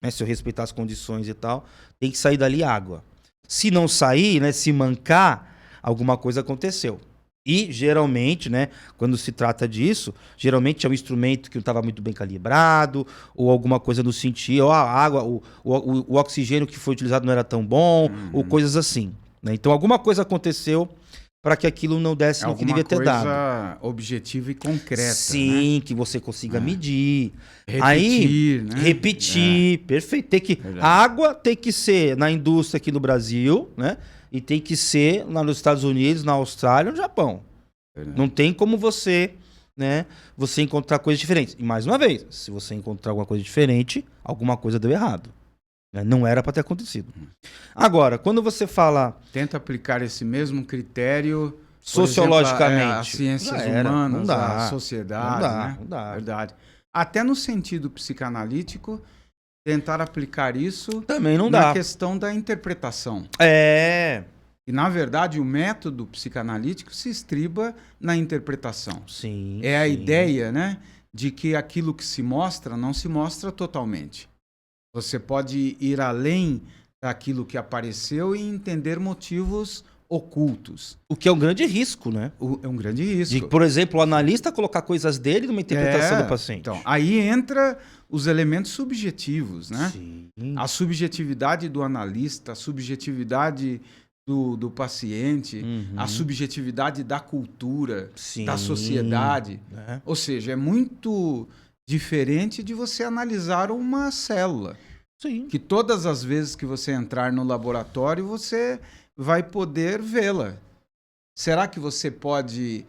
Né? Se eu respeitar as condições e tal, tem que sair dali água. Se não sair, né, se mancar, alguma coisa aconteceu. E, geralmente, né, quando se trata disso, geralmente é um instrumento que não estava muito bem calibrado, ou alguma coisa no sentido, ou a água, o oxigênio que foi utilizado não era tão bom, ou coisas assim. Né? Então, alguma coisa aconteceu para que aquilo não desse no que devia ter dado. Alguma coisa objetiva e concreta. Sim, né? Que você consiga medir. Repetir, né? Repetir, perfeito. A água tem que ser na indústria aqui no Brasil, né? E tem que ser lá nos Estados Unidos, na Austrália, no Japão. Verdade. Não tem como você né, você encontrar coisas diferentes. E mais uma vez, se você encontrar alguma coisa diferente, alguma coisa deu errado. Né? Não era para ter acontecido. Agora, quando você fala... Tenta aplicar esse mesmo critério... Sociologicamente. As ciências humanas, não dá, a sociedade, né? Não dá. Verdade. Até no sentido psicanalítico, tentar aplicar isso também não na dá. questão da interpretação. E, na verdade, o método psicanalítico se estriba na interpretação. Sim. É a ideia, né, de que aquilo que se mostra não se mostra totalmente. Você pode ir além daquilo que apareceu e entender motivos ocultos. O que é um grande risco, né? É um grande risco. De, por exemplo, o analista colocar coisas dele numa interpretação do paciente. Então, aí entra os elementos subjetivos, né? Sim. A subjetividade do analista, a subjetividade do paciente, a subjetividade da cultura, da sociedade. Ou seja, é muito diferente de você analisar uma célula. Sim. Que todas as vezes que você entrar no laboratório, você vai poder vê-la. Será que você pode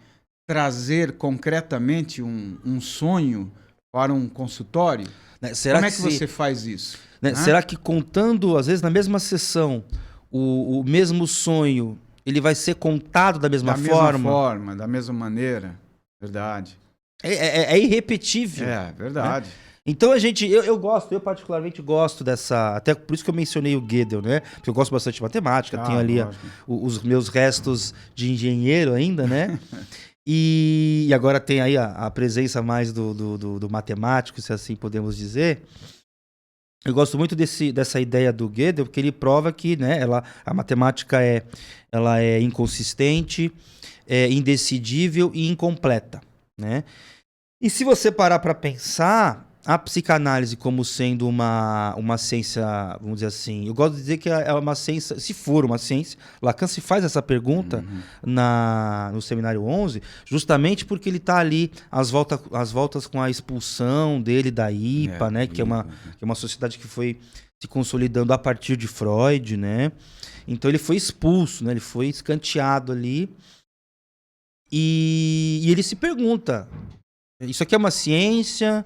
trazer concretamente um sonho para um consultório? Será Como é que você faz isso? Será que contando, às vezes, na mesma sessão, o mesmo sonho, ele vai ser contado da mesma forma? Da mesma forma, da mesma maneira. Verdade. É irrepetível. É, verdade. Né? Então eu particularmente gosto dessa, até por isso que eu mencionei o Gödel, né? Porque eu gosto bastante de matemática, tenho ali os meus restos de engenheiro ainda, né? e agora tem aí a presença mais do matemático, se assim podemos dizer. Eu gosto muito dessa ideia do Gödel, porque ele prova que, né, a matemática ela é inconsistente, é indecidível e incompleta, né? E se você parar para pensar, a psicanálise como sendo uma ciência, vamos dizer assim, eu gosto de dizer que é uma ciência, se for uma ciência, Lacan se faz essa pergunta no Seminário 11, justamente porque ele está ali às voltas com a expulsão dele da IPA, né, que é uma sociedade que foi se consolidando a partir de Freud, né? Então ele foi expulso, né? Ele foi escanteado ali e ele se pergunta, isso aqui é uma ciência...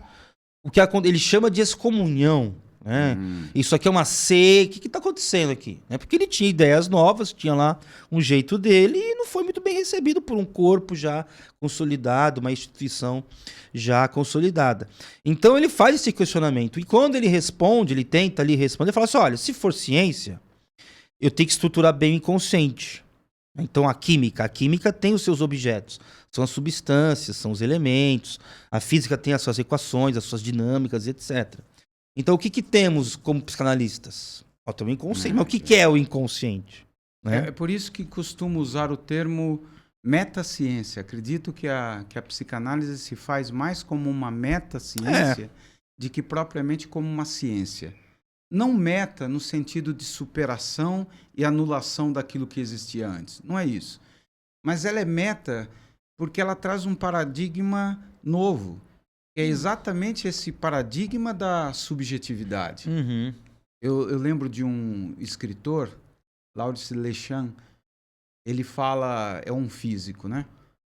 O que ele chama de excomunhão, né? Isso aqui é uma seita. O que está acontecendo aqui? Porque ele tinha ideias novas, tinha lá um jeito dele e não foi muito bem recebido por um corpo já consolidado, uma instituição já consolidada. Então ele faz esse questionamento e quando ele responde, ele tenta ali responder, ele fala assim, olha, se for ciência, eu tenho que estruturar bem o inconsciente. Então a química tem os seus objetos. São as substâncias, são os elementos. A física tem as suas equações, as suas dinâmicas, etc. Então, o que temos como psicanalistas? Tem o inconsciente. Mas o que é o inconsciente? Né? É por isso que costumo usar o termo metaciência. Acredito que a psicanálise se faz mais como uma metaciência do que propriamente como uma ciência. Não meta no sentido de superação e anulação daquilo que existia antes. Não é isso. Mas ela é meta porque ela traz um paradigma novo. É exatamente esse paradigma da subjetividade. Eu lembro de um escritor, Laurence Lechamp, ele fala, é um físico, né?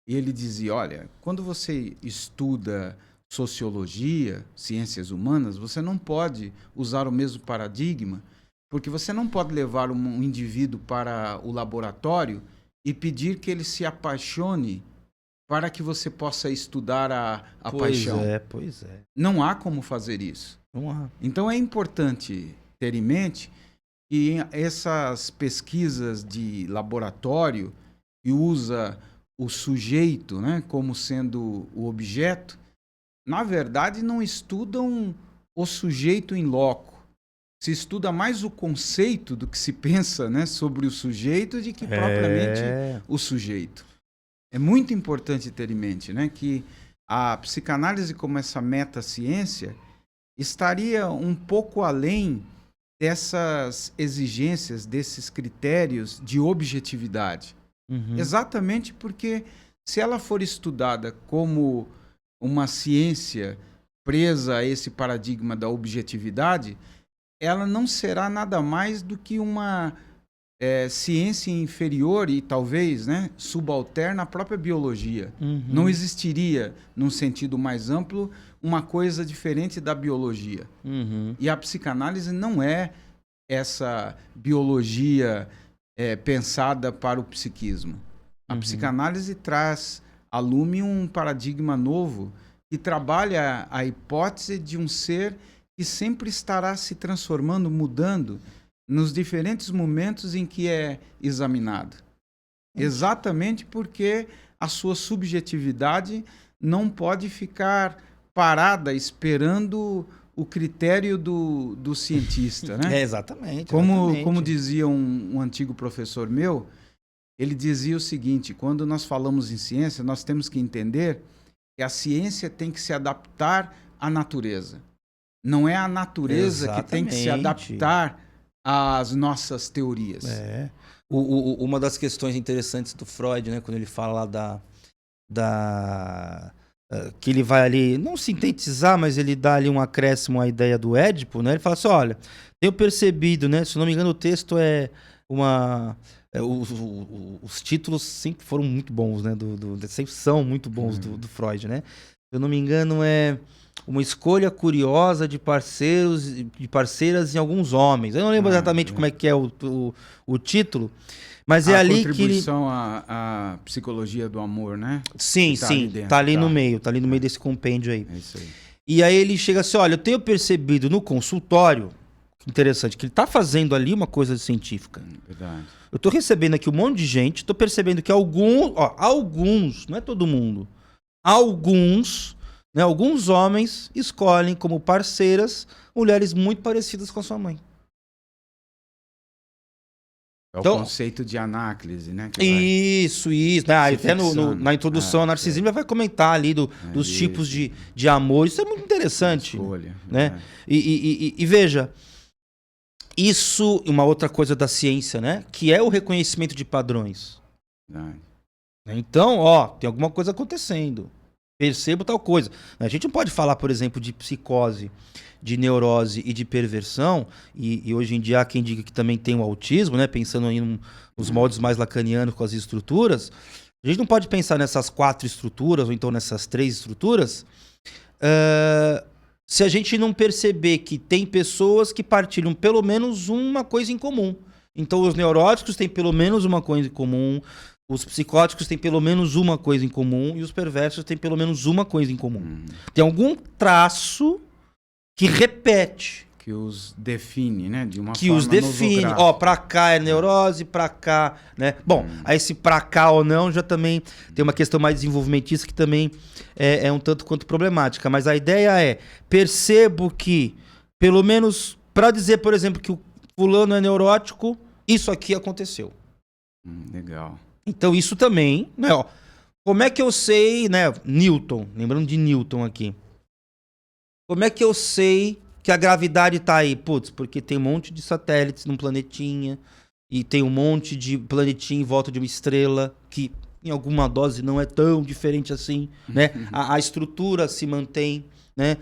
E ele dizia, olha, quando você estuda sociologia, ciências humanas, você não pode usar o mesmo paradigma, porque você não pode levar um indivíduo para o laboratório e pedir que ele se apaixone para que você possa estudar a paixão. Pois é. Não há como fazer isso. Não há. Então é importante ter em mente que essas pesquisas de laboratório que usa o sujeito, né, como sendo o objeto, na verdade não estudam o sujeito em loco. Se estuda mais o conceito do que se pensa, né, sobre o sujeito do que propriamente o sujeito. É muito importante ter em mente, né, que a psicanálise como essa metaciência estaria um pouco além dessas exigências, desses critérios de objetividade. Exatamente porque se ela for estudada como uma ciência presa a esse paradigma da objetividade, ela não será nada mais do que uma ciência inferior e talvez, né, subalterna à própria biologia. Não existiria, num sentido mais amplo, uma coisa diferente da biologia. E a psicanálise não é essa biologia pensada para o psiquismo. A psicanálise traz a lume um paradigma novo que trabalha a hipótese de um ser que sempre estará se transformando, mudando, nos diferentes momentos em que é examinado. Exatamente porque a sua subjetividade não pode ficar parada esperando o critério do cientista, né? Exatamente. Como dizia um antigo professor meu, ele dizia o seguinte: quando nós falamos em ciência, nós temos que entender que a ciência tem que se adaptar à natureza. Não é a natureza que tem que se adaptar às nossas teorias. Uma das questões interessantes do Freud, né, quando ele fala lá que ele vai ali, não sintetizar, mas ele dá ali um acréscimo à ideia do Édipo, né? Ele fala assim, olha, tenho percebido, né? Se não me engano, o texto os títulos sempre foram muito bons, né? Sempre são muito bons do Freud, né? Se eu não me engano, é uma escolha curiosa de parceiros e parceiras em alguns homens. Eu não lembro exatamente como é que é o título, mas é ali que contribuição à psicologia do amor, né? Sim, tá ali no meio, desse compêndio aí. É isso aí. E aí ele chega assim, olha, eu tenho percebido no consultório, interessante, que ele tá fazendo ali uma coisa científica. Verdade. Eu tô recebendo aqui um monte de gente, tô percebendo que alguns, não é todo mundo, alguns homens escolhem como parceiras mulheres muito parecidas com a sua mãe. É o conceito de anáclise, né? Isso. Até na introdução ao narcisismo vai comentar ali dos tipos de amor. Isso é muito interessante. Escolha, né? E veja, isso é uma outra coisa da ciência, né? Que é o reconhecimento de padrões. Verdade. Então, tem alguma coisa acontecendo. Percebo tal coisa. A gente não pode falar, por exemplo, de psicose, de neurose e de perversão, e hoje em dia há quem diga que também tem o autismo, né? Pensando aí nos moldes mais lacanianos com as estruturas. A gente não pode pensar nessas 4 estruturas, ou então nessas 3 estruturas, se a gente não perceber que tem pessoas que partilham pelo menos uma coisa em comum. Então os neuróticos têm pelo menos uma coisa em comum, os psicóticos têm pelo menos uma coisa em comum e os perversos têm pelo menos uma coisa em comum. Tem algum traço que repete. Que os define, né? De uma que forma os define. Pra cá é neurose, pra cá, né? Bom, aí esse pra cá ou não já também tem uma questão mais desenvolvimentista que também é um tanto quanto problemática. Mas a ideia é, percebo que, pelo menos, pra dizer, por exemplo, que o fulano é neurótico, isso aqui aconteceu. Legal. Então isso também, né? Como é que eu sei, né? Newton, lembrando de Newton aqui. Como é que eu sei que a gravidade tá aí? Putz, porque tem um monte de satélites num planetinha e tem um monte de planetinha em volta de uma estrela que em alguma dose não é tão diferente assim, né? A estrutura se mantém, né?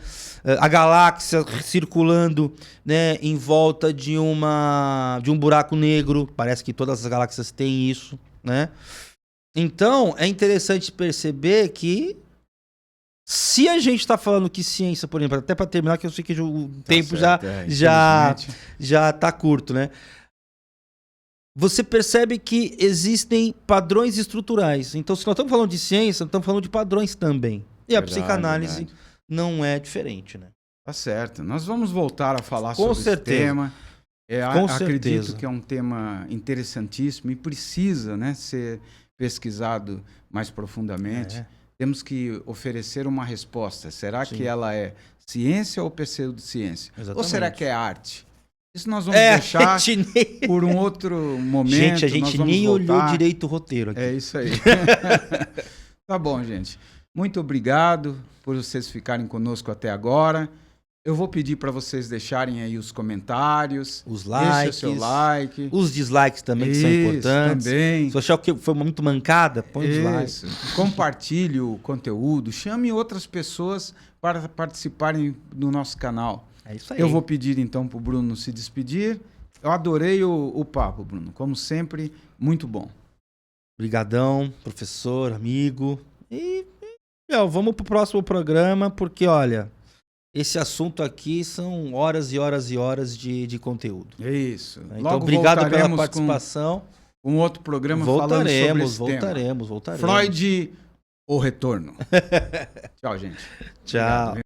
A galáxia circulando, né, em volta de um buraco negro. Parece que todas as galáxias têm isso, né? Então, é interessante perceber que se a gente está falando que ciência, por exemplo, até para terminar, que eu sei que o tempo já tá curto, né? Você percebe que existem padrões estruturais. Então, se nós estamos falando de ciência, nós estamos falando de padrões também. E a psicanálise não é diferente, né? Tá certo. Nós vamos voltar a falar Com sobre certeza. esse tema. Acredito certeza. que é um tema interessantíssimo e precisa, né, ser pesquisado mais profundamente. Temos que oferecer uma resposta. Será que ela é ciência ou pseudociência? Exatamente. Ou será que é arte? Isso nós vamos deixar por um outro momento. Gente, a gente nem olhou direito o roteiro aqui. É isso aí. Tá bom, gente. Muito obrigado por vocês ficarem conosco até agora. Eu vou pedir para vocês deixarem aí os comentários. Os likes. Deixa o seu like. Os dislikes também, que são importantes. Também. Se você achar que foi muito mancada, põe dislike. Compartilhe o conteúdo. Chame outras pessoas para participarem do nosso canal. É isso aí. Eu vou pedir então para o Bruno se despedir. Eu adorei o papo, Bruno. Como sempre, muito bom. Obrigadão, professor, amigo. E vamos pro próximo programa, porque, olha, esse assunto aqui são horas e horas e horas de conteúdo. Isso. Então, Logo obrigado pela voltaremos participação. com outro programa falando sobre esse voltaremos. tema. Freud, o retorno. Tchau, gente. Tchau. Obrigado.